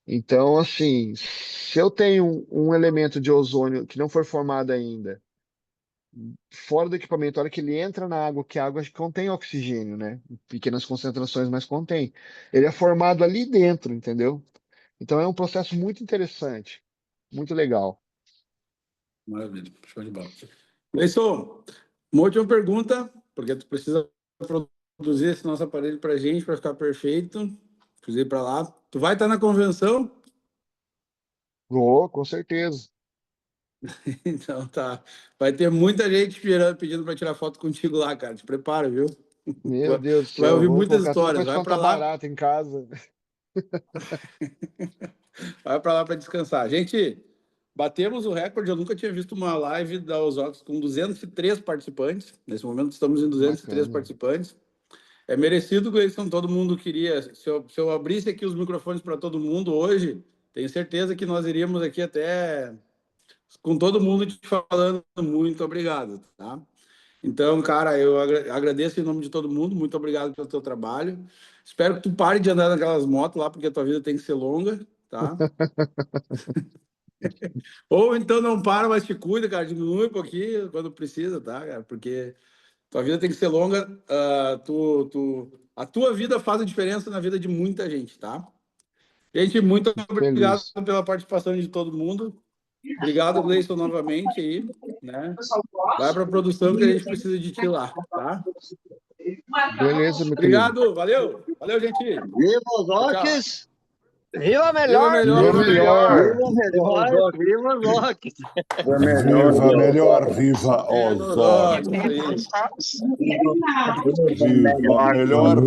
Então, assim, se eu tenho um elemento de ozônio que não foi formado ainda, fora do equipamento, a hora que ele entra na água, que a água contém oxigênio, né? Em pequenas concentrações, mas contém. Ele é formado ali dentro, entendeu? Então é um processo muito interessante, muito legal. Maravilha, show de bola. Leison, uma última pergunta, porque tu precisa produzir esse nosso aparelho para a gente, para ficar perfeito. Precisa ir para lá. Tu vai estar na convenção? Oh, com certeza. Então tá. Vai ter muita gente esperando, pedindo para tirar foto contigo lá, cara. Te prepara, viu? Meu Deus do Tu vai céu, eu ouvir vou muitas colocar tudo para histórias. Vai para espantar lá. barata em casa. Vai para lá para descansar. Gente, batemos o recorde. Eu nunca tinha visto uma live da Osócrates com 203 participantes. Nesse momento estamos em 203 Bacana. participantes. É merecido, Gleison. Todo mundo queria. Se eu abrisse aqui os microfones para todo mundo hoje, tenho certeza que nós iríamos aqui até com todo mundo te falando muito obrigado, tá? Então, cara, eu agradeço em nome de todo mundo. Muito obrigado pelo teu trabalho. Espero que tu pare de andar naquelas motos lá, porque a tua vida tem que ser longa, tá? Ou então não para, mas te cuida, cara. Diminui um pouquinho quando precisa, tá, cara? Porque tua vida tem que ser longa. A tua vida faz a diferença na vida de muita gente, tá? Gente, muito obrigado Feliz. pela participação de todo mundo. Obrigado, Gleison, novamente aí, né? Vai para a produção que a gente precisa de ti lá, tá? Beleza, meu querido. Obrigado, valeu. Valeu, gente. Viva os Tchau. Roques! Viva Viva melhor! melhor. Viva melhor! Viva melhor! Viva os Roques! Viva melhor, viva Osório. Osório. Isso aí. Viva melhor.